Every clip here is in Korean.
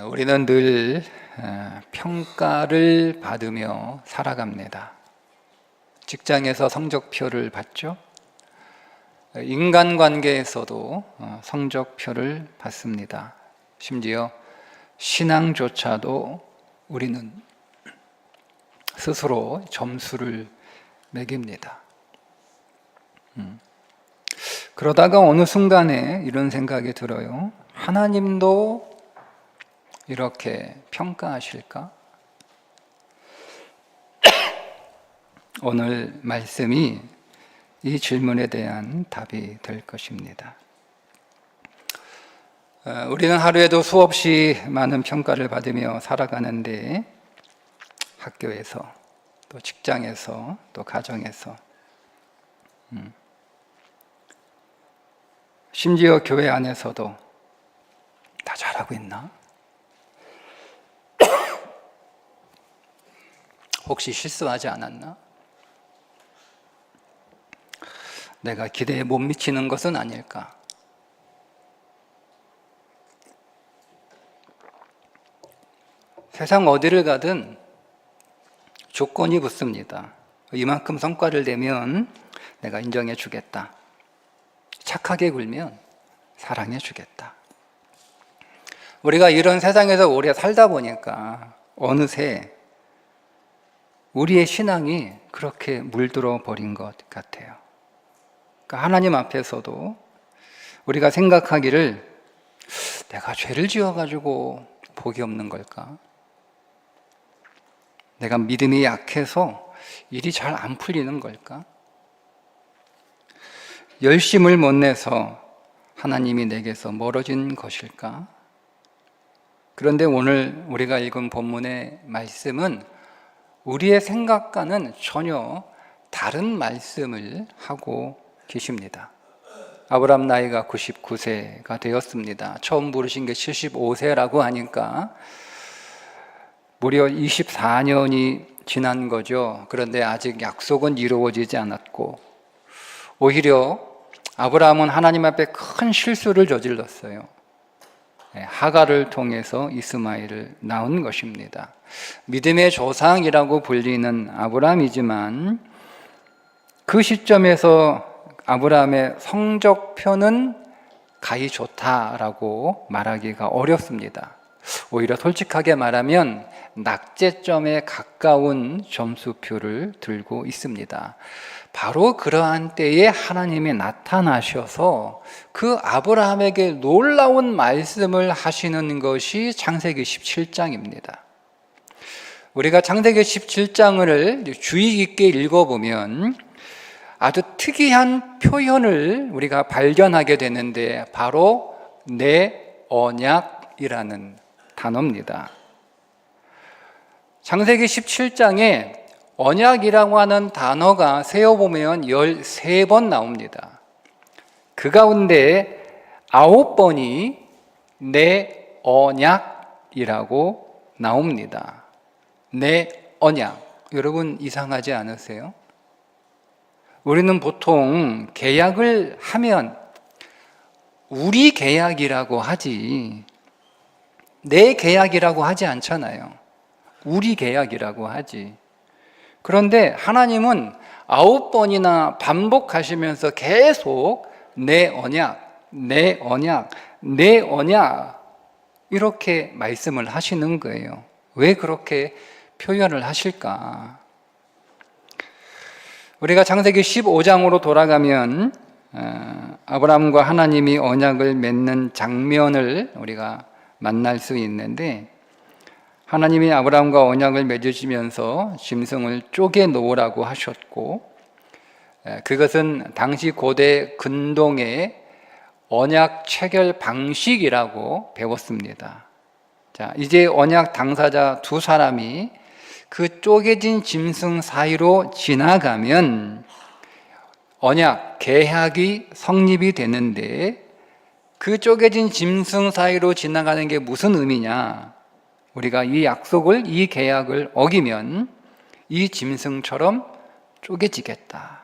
우리는 늘 평가를 받으며 살아갑니다. 직장에서 성적표를 받죠. 인간관계에서도 성적표를 받습니다. 심지어 신앙조차도 우리는 스스로 점수를 매깁니다. 그러다가 어느 순간에 이런 생각이 들어요. 하나님도 이렇게 평가하실까? 오늘 말씀이 이 질문에 대한 답이 될 것입니다. 우리는 하루에도 수없이 많은 평가를 받으며 살아가는데, 학교에서, 또 직장에서, 또 가정에서, 심지어 교회 안에서도 다 잘하고 있나? 혹시 실수하지 않았나? 내가 기대에 못 미치는 것은 아닐까? 세상 어디를 가든 조건이 붙습니다. 이만큼 성과를 내면 내가 인정해 주겠다. 착하게 굴면 사랑해 주겠다. 우리가 이런 세상에서 오래 살다 보니까 어느새 우리의 신앙이 그렇게 물들어 버린 것 같아요. 그러니까 하나님 앞에서도 우리가 생각하기를 내가 죄를 지어가지고 복이 없는 걸까? 내가 믿음이 약해서 일이 잘 안 풀리는 걸까? 열심을 못 내서 하나님이 내게서 멀어진 것일까? 그런데 오늘 우리가 읽은 본문의 말씀은 우리의 생각과는 전혀 다른 말씀을 하고 계십니다. 아브라함 나이가 99세가 되었습니다. 처음 부르신 게 75세라고 하니까 무려 24년이 지난 거죠. 그런데 아직 약속은 이루어지지 않았고, 오히려 아브라함은 하나님 앞에 큰 실수를 저질렀어요. 하갈을 통해서 이스마엘을 낳은 것입니다. 믿음의 조상이라고 불리는 아브라함이지만 그 시점에서 아브라함의 성적표는 가히 좋다라고 말하기가 어렵습니다. 오히려 솔직하게 말하면 낙제점에 가까운 점수표를 들고 있습니다. 바로 그러한 때에 하나님이 나타나셔서 그 아브라함에게 놀라운 말씀을 하시는 것이 창세기 17장입니다. 우리가 창세기 17장을 주의 깊게 읽어보면 아주 특이한 표현을 우리가 발견하게 되는데, 바로 내 언약이라는 단어입니다. 창세기 17장에 언약이라고 하는 단어가 세어보면 13번 나옵니다. 그 가운데 9번이 내 언약이라고 나옵니다. 내 언약. 여러분 이상하지 않으세요? 우리는 보통 계약을 하면 우리 계약이라고 하지, 내 계약이라고 하지 않잖아요. 우리 계약이라고 하지. 그런데 하나님은 9번이나 반복하시면서 계속 내 언약, 내 언약, 내 언약 이렇게 말씀을 하시는 거예요. 왜 그렇게 표현을 하실까? 우리가 창세기 15장으로 돌아가면 아브라함과 하나님이 언약을 맺는 장면을 우리가 만날 수 있는데, 하나님이 아브라함과 언약을 맺으시면서 짐승을 쪼개 놓으라고 하셨고, 그것은 당시 고대 근동의 언약 체결 방식이라고 배웠습니다. 자, 이제 언약 당사자 두 사람이 그 쪼개진 짐승 사이로 지나가면 언약, 계약이 성립이 되는데, 그 쪼개진 짐승 사이로 지나가는 게 무슨 의미냐? 우리가 이 약속을, 이 계약을 어기면 이 짐승처럼 쪼개지겠다.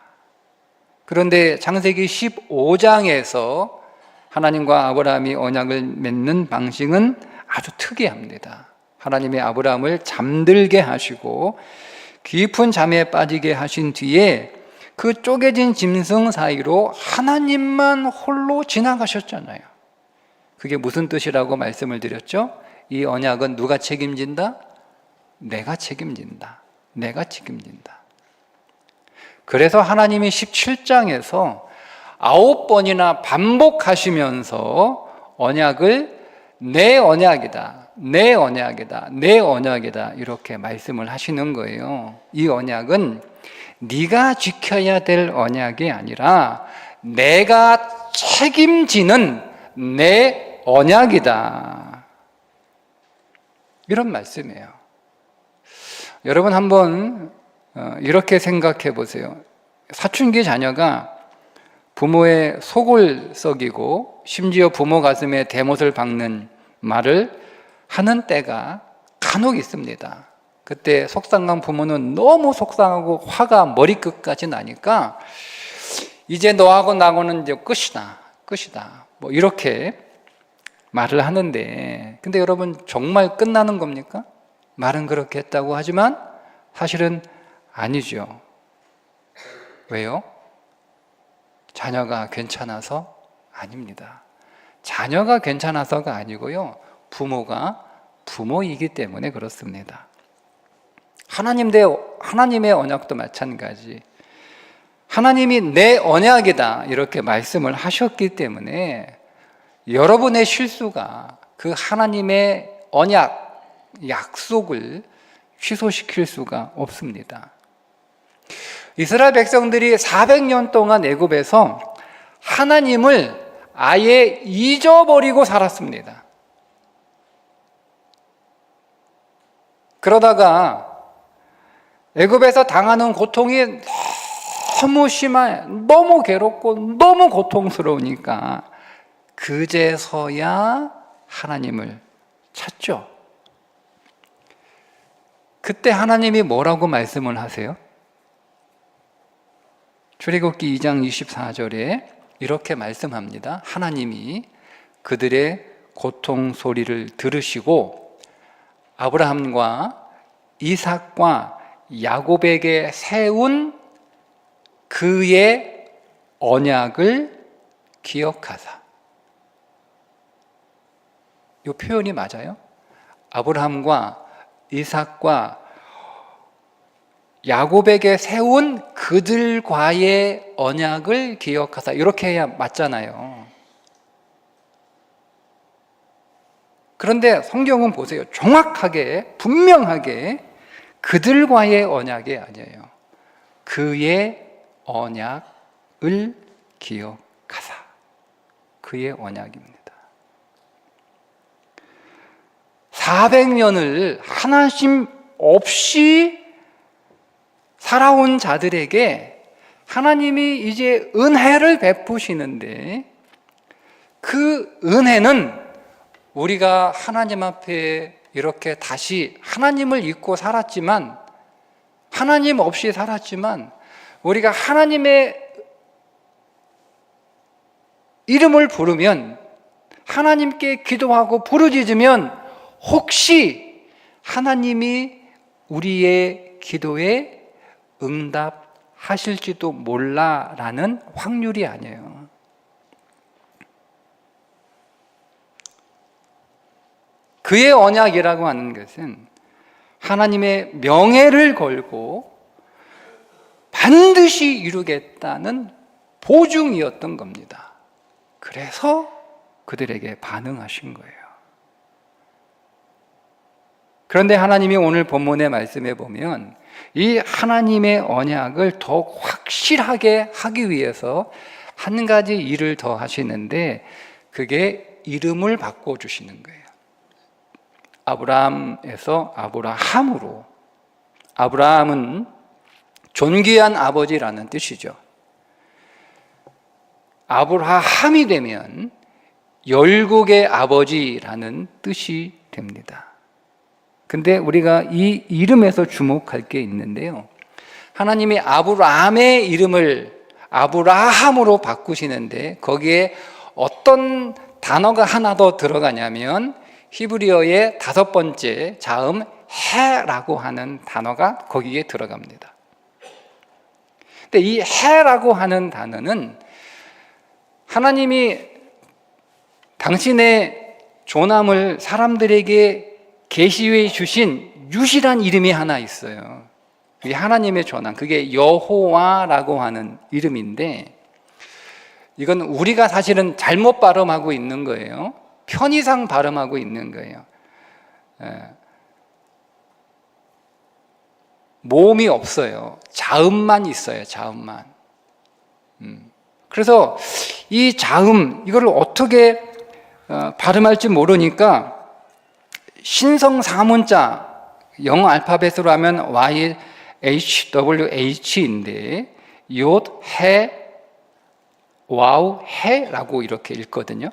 그런데 창세기 15장에서 하나님과 아브라함이 언약을 맺는 방식은 아주 특이합니다. 하나님이 아브라함을 잠들게 하시고 깊은 잠에 빠지게 하신 뒤에 그 쪼개진 짐승 사이로 하나님만 홀로 지나가셨잖아요. 그게 무슨 뜻이라고 말씀을 드렸죠? 이 언약은 누가 책임진다? 내가 책임진다. 내가 책임진다. 그래서 하나님이 17장에서 9번이나 반복하시면서 언약을 내 언약이다, 내 언약이다, 내 언약이다 이렇게 말씀을 하시는 거예요. 이 언약은 네가 지켜야 될 언약이 아니라 내가 책임지는 내 언약이다. 이런 말씀이에요. 여러분 한번 이렇게 생각해 보세요. 사춘기 자녀가 부모의 속을 썩이고 심지어 부모 가슴에 대못을 박는 말을 하는 때가 간혹 있습니다. 그때 속상한 부모는 너무 속상하고 화가 머리끝까지 나니까 이제 너하고 나하고는 이제 끝이다. 뭐 이렇게 말을 하는데, 근데 여러분 정말 끝나는 겁니까? 말은 그렇게 했다고 하지만 사실은 아니죠. 왜요? 자녀가 괜찮아서? 아닙니다. 자녀가 괜찮아서가 아니고요, 부모가 부모이기 때문에 그렇습니다. 하나님의 언약도 마찬가지. 하나님이 내 언약이다 이렇게 말씀을 하셨기 때문에 여러분의 실수가 그 하나님의 언약, 약속을 취소시킬 수가 없습니다. 이스라엘 백성들이 400년 동안 애굽에서 하나님을 아예 잊어버리고 살았습니다. 그러다가 애굽에서 당하는 고통이 너무 심해, 너무 괴롭고 너무 고통스러우니까 그제서야 하나님을 찾죠. 그때 하나님이 뭐라고 말씀을 하세요? 출애굽기 2장 24절에 이렇게 말씀합니다. 하나님이 그들의 고통 소리를 들으시고 아브라함과 이삭과 야곱에게 세운 그의 언약을 기억하사. 이 표현이 맞아요? 아브라함과 이삭과 야곱에게 세운 그들과의 언약을 기억하사. 이렇게 해야 맞잖아요. 그런데 성경은 보세요. 정확하게, 분명하게 그들과의 언약이 아니에요. 그의 언약을 기억하사. 그의 언약입니다. 400년을 하나님 없이 살아온 자들에게 하나님이 이제 은혜를 베푸시는데, 그 은혜는 우리가 하나님 앞에 이렇게 다시 하나님을 잊고 살았지만, 하나님 없이 살았지만, 우리가 하나님의 이름을 부르면, 하나님께 기도하고 부르짖으면 혹시 하나님이 우리의 기도에 응답하실지도 몰라라는 확률이 아니에요. 그의 언약이라고 하는 것은 하나님의 명예를 걸고 반드시 이루겠다는 보증이었던 겁니다. 그래서 그들에게 반응하신 거예요. 그런데 하나님이 오늘 본문의 말씀에 보면 이 하나님의 언약을 더욱 확실하게 하기 위해서 한 가지 일을 더 하시는데, 그게 이름을 바꿔주시는 거예요. 아브라함에서 아브라함으로. 아브라함은 존귀한 아버지라는 뜻이죠. 아브라함이 되면 열국의 아버지라는 뜻이 됩니다. 근데 우리가 이 이름에서 주목할 게 있는데요, 하나님이 아브라함의 이름을 아브라함으로 바꾸시는데 거기에 어떤 단어가 하나 더 들어가냐면 히브리어의 5번째 자음 해라고 하는 단어가 거기에 들어갑니다. 근데 이 해라고 하는 단어는 하나님이 당신의 조남을 사람들에게 계시해 주신 유일한 이름이 하나 있어요. 그게 하나님의 조남, 그게 여호와라고 하는 이름인데, 이건 우리가 사실은 잘못 발음하고 있는 거예요. 편의상 발음하고 있는 거예요. 모음이 없어요. 자음만 있어요. 자음만. 그래서 이 자음, 이걸 어떻게 발음할지 모르니까 신성 사문자, 영어 알파벳으로 하면 YHWH인데 욤, 해, 와우, 해라고 이렇게 읽거든요.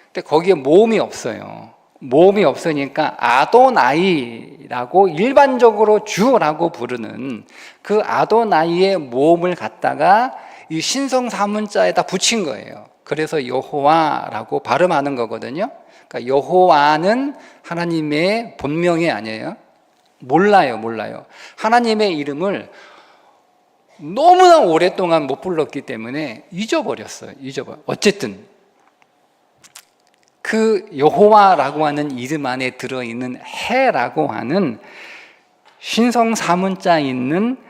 근데 거기에 모음이 없어요. 모음이 없으니까 아도나이라고 일반적으로 주라고 부르는 그 아도나이의 모음을 갖다가 이 신성 사문자에다 붙인 거예요. 그래서 여호와라고 발음하는 거거든요. 그러니까 여호와는 하나님의 본명이 아니에요. 몰라요. 하나님의 이름을 너무나 오랫동안 못 불렀기 때문에 잊어버렸어요. 어쨌든 그 여호와라고 하는 이름 안에 들어있는 해라고 하는 신성 사문자 있는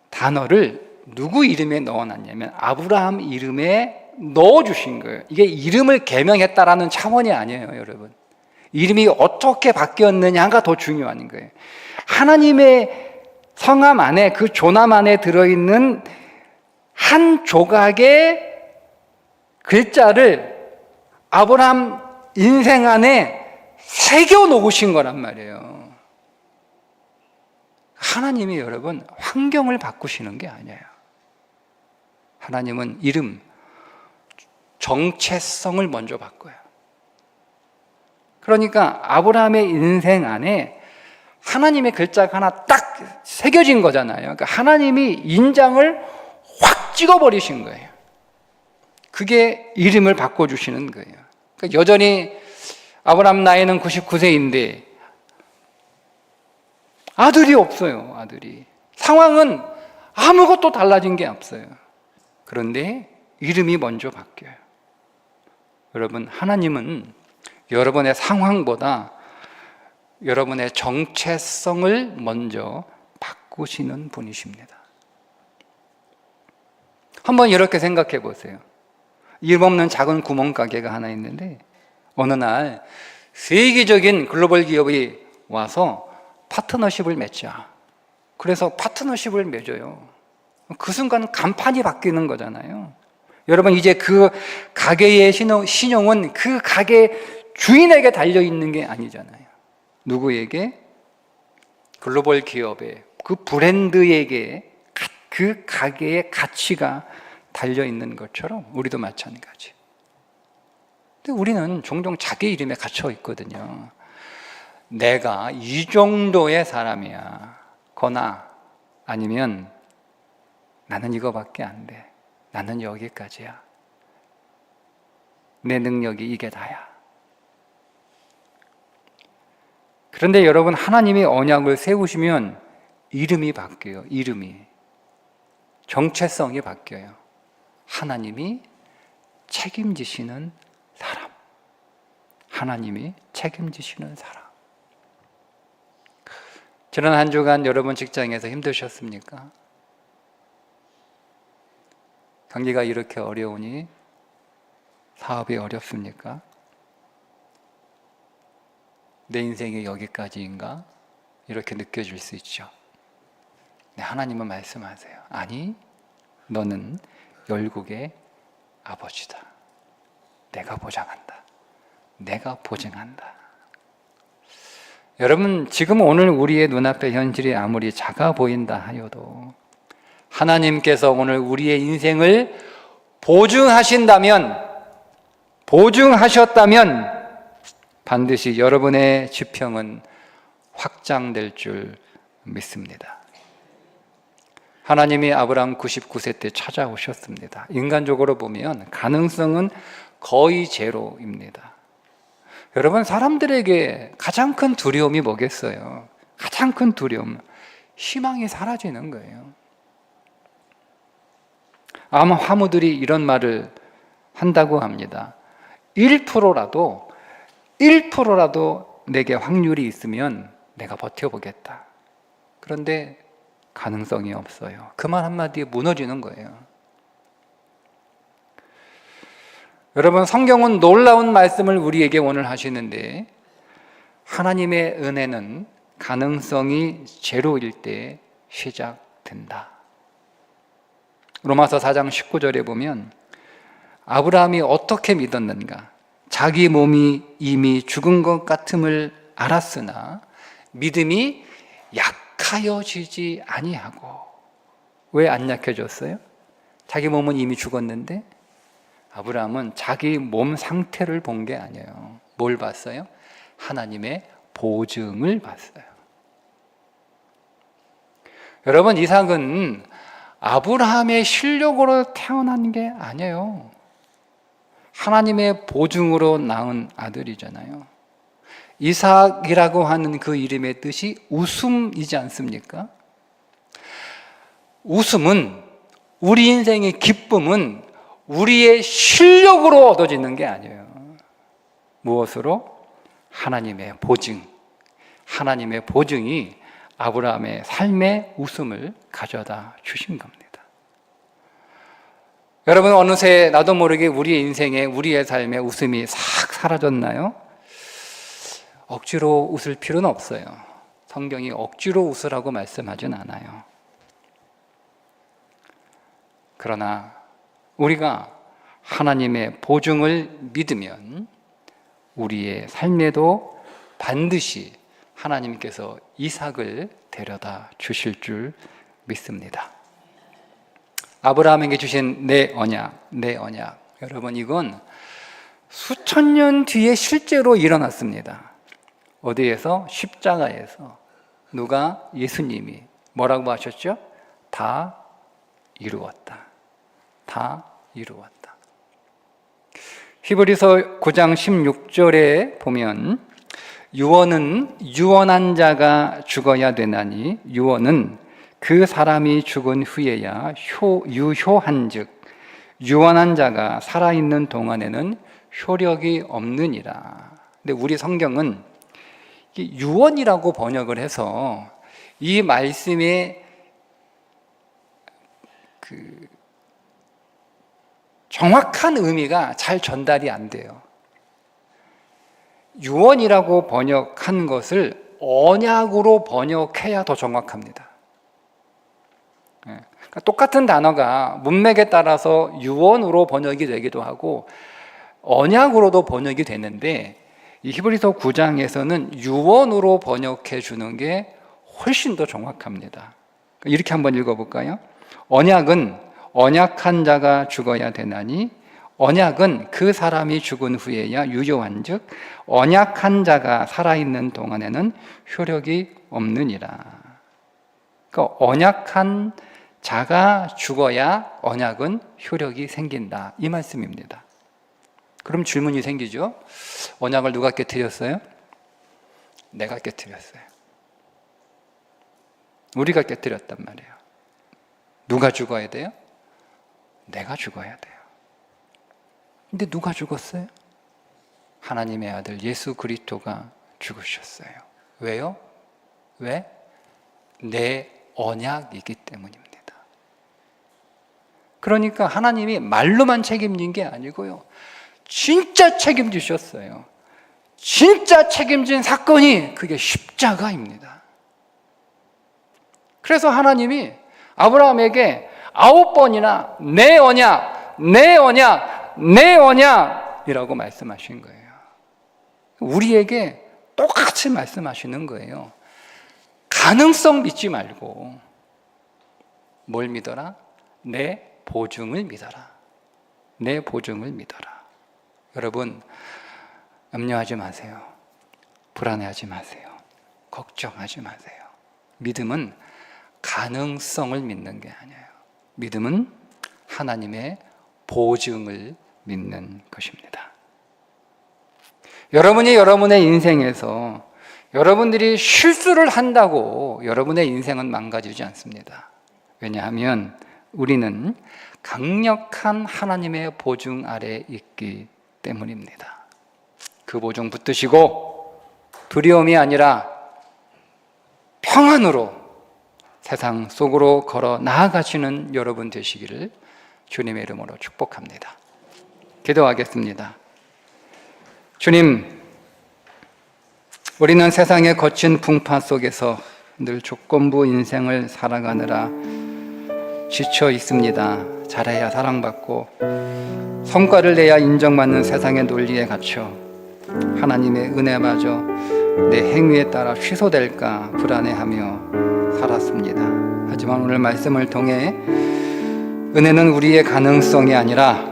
단어를 누구 이름에 넣어놨냐면 아브라함 이름에 넣어주신 거예요. 이게 이름을 개명했다라는 차원이 아니에요, 여러분. 이름이 어떻게 바뀌었느냐가 더 중요한 거예요. 하나님의 성함 안에, 그 조남 안에 들어있는 한 조각의 글자를 아브라함 인생 안에 새겨 놓으신 거란 말이에요. 하나님이 여러분 환경을 바꾸시는 게 아니에요. 하나님은 이름, 정체성을 먼저 바꿔요. 그러니까 아브라함의 인생 안에 하나님의 글자가 하나 딱 새겨진 거잖아요. 그러니까 하나님이 인장을 확 찍어버리신 거예요. 그게 이름을 바꿔주시는 거예요. 그러니까 여전히 아브라함 나이는 99세인데 아들이 없어요. 아들이. 상황은 아무것도 달라진 게 없어요. 그런데 이름이 먼저 바뀌어요. 여러분, 하나님은 여러분의 상황보다 여러분의 정체성을 먼저 바꾸시는 분이십니다. 한번 이렇게 생각해 보세요. 이름 없는 작은 구멍가게가 하나 있는데 어느 날 세계적인 글로벌 기업이 와서 파트너십을 맺자. 그래서 파트너십을 맺어요. 그 순간 간판이 바뀌는 거잖아요. 여러분, 이제 그 가게의 신용은 그 가게 주인에게 달려있는 게 아니잖아요. 누구에게? 글로벌 기업에, 그 브랜드에게 그 가게의 가치가 달려있는 것처럼 우리도 마찬가지. 근데 우리는 종종 자기 이름에 갇혀 있거든요. 내가 이 정도의 사람이야 거나 아니면 나는 이거밖에 안 돼. 나는 여기까지야. 내 능력이 이게 다야. 그런데 여러분, 하나님이 언약을 세우시면 이름이 바뀌어요. 이름이. 정체성이 바뀌어요. 하나님이 책임지시는 사람. 하나님이 책임지시는 사람. 지난 한 주간 여러분 직장에서 힘드셨습니까? 경기가 이렇게 어려우니 사업이 어렵습니까? 내 인생이 여기까지인가? 이렇게 느껴질 수 있죠. 네, 하나님은 말씀하세요. 아니, 너는 열국의 아버지다. 내가 보장한다. 내가 보증한다. 여러분, 지금 오늘 우리의 눈앞의 현실이 아무리 작아 보인다 하여도 하나님께서 오늘 우리의 인생을 보증하셨다면 반드시 여러분의 지평은 확장될 줄 믿습니다. 하나님이 아브라함 99세 때 찾아오셨습니다. 인간적으로 보면 가능성은 거의 제로입니다. 여러분, 사람들에게 가장 큰 두려움이 뭐겠어요? 가장 큰 두려움, 희망이 사라지는 거예요. 아마 화무들이 이런 말을 한다고 합니다. 1%라도 내게 확률이 있으면 내가 버텨보겠다. 그런데 가능성이 없어요. 그 말 한마디에 무너지는 거예요. 여러분, 성경은 놀라운 말씀을 우리에게 오늘 하시는데, 하나님의 은혜는 가능성이 제로일 때 시작된다. 로마서 4장 19절에 보면 아브라함이 어떻게 믿었는가? 자기 몸이 이미 죽은 것 같음을 알았으나 믿음이 약하여지지 아니하고. 왜 안 약해졌어요? 자기 몸은 이미 죽었는데 아브라함은 자기 몸 상태를 본 게 아니에요. 뭘 봤어요? 하나님의 보증을 봤어요. 여러분, 이삭은 아브라함의 실력으로 태어난 게 아니에요. 하나님의 보증으로 낳은 아들이잖아요. 이삭이라고 하는 그 이름의 뜻이 웃음이지 않습니까? 웃음은, 우리 인생의 기쁨은 우리의 실력으로 얻어지는 게 아니에요. 무엇으로? 하나님의 보증. 하나님의 보증이 아브라함의 삶의 웃음을 가져다 주신 겁니다. 여러분, 어느새 나도 모르게 우리의 인생에, 우리의 삶에 웃음이 싹 사라졌나요? 억지로 웃을 필요는 없어요. 성경이 억지로 웃으라고 말씀하진 않아요. 그러나 우리가 하나님의 보증을 믿으면 우리의 삶에도 반드시 하나님께서 이삭을 데려다 주실 줄 믿습니다. 아브라함에게 주신 내 언약. 여러분, 이건 수천 년 뒤에 실제로 일어났습니다. 어디에서? 십자가에서. 누가? 예수님이 뭐라고 하셨죠? 다 이루었다. 다 이루었다. 히브리서 9장 16절에 보면 유언은 유언한 자가 죽어야 되나니 유언은 그 사람이 죽은 후에야 유효한즉 유언한 자가 살아있는 동안에는 효력이 없느니라. 근데 우리 성경은 유언이라고 번역을 해서 이 말씀의 정확한 의미가 잘 전달이 안 돼요. 유언이라고 번역한 것을 언약으로 번역해야 더 정확합니다. 그러니까 똑같은 단어가 문맥에 따라서 유언으로 번역이 되기도 하고 언약으로도 번역이 되는데, 이 히브리서 9장에서는 유언으로 번역해 주는 게 훨씬 더 정확합니다. 이렇게 한번 읽어볼까요? 언약은 언약한 자가 죽어야 되나니 언약은 그 사람이 죽은 후에야 유효한즉 언약한 자가 살아있는 동안에는 효력이 없느니라. 그러니까 언약한 자가 죽어야 언약은 효력이 생긴다, 이 말씀입니다. 그럼 질문이 생기죠. 언약을 누가 깨트렸어요? 내가 깨트렸어요. 우리가 깨트렸단 말이에요. 누가 죽어야 돼요? 내가 죽어야 돼요. 근데 누가 죽었어요? 하나님의 아들 예수 그리스도가 죽으셨어요. 왜요? 왜? 내 언약이기 때문입니다. 그러니까 하나님이 말로만 책임진 게 아니고요, 진짜 책임지셨어요. 진짜 책임진 사건이 그게 십자가입니다. 그래서 하나님이 아브라함에게 9번이나 내 언약이라고 말씀하신 거예요. 우리에게 똑같이 말씀하시는 거예요. 가능성 믿지 말고 뭘 믿어라? 내 보증을 믿어라. 내 보증을 믿어라. 여러분, 염려하지 마세요. 불안해하지 마세요. 걱정하지 마세요. 믿음은 가능성을 믿는 게 아니에요. 믿음은 하나님의 보증을 믿는 것입니다. 여러분이 여러분의 인생에서 여러분들이 실수를 한다고 여러분의 인생은 망가지지 않습니다. 왜냐하면 우리는 강력한 하나님의 보증 아래 있기 때문입니다. 그 보증 붙드시고 두려움이 아니라 평안으로 세상 속으로 걸어 나아가시는 여러분 되시기를 주님의 이름으로 축복합니다. 기도하겠습니다. 주님, 우리는 세상의 거친 풍파 속에서 늘 조건부 인생을 살아가느라 지쳐 있습니다. 잘해야 사랑받고 성과를 내야 인정받는 세상의 논리에 갇혀 하나님의 은혜마저 내 행위에 따라 취소될까 불안해하며 살았습니다. 하지만 오늘 말씀을 통해 은혜는 우리의 가능성이 아니라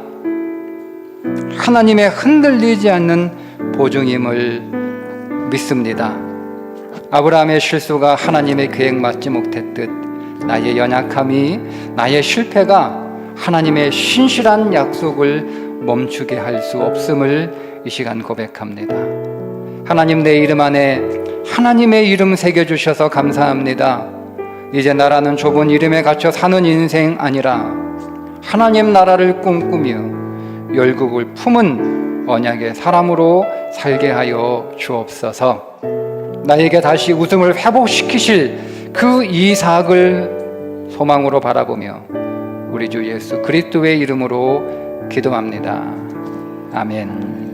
하나님의 흔들리지 않는 보증임을 믿습니다. 아브라함의 실수가 하나님의 계획 맞지 못했듯 나의 연약함이, 나의 실패가 하나님의 신실한 약속을 멈추게 할 수 없음을 이 시간 고백합니다. 하나님, 내 이름 안에 하나님의 이름 새겨주셔서 감사합니다. 이제 나라는 좁은 이름에 갇혀 사는 인생 아니라 하나님 나라를 꿈꾸며 열국을 품은 언약의 사람으로 살게 하여 주옵소서. 나에게 다시 웃음을 회복시키실 그 이삭을 소망으로 바라보며 우리 주 예수 그리스도의 이름으로 기도합니다. 아멘.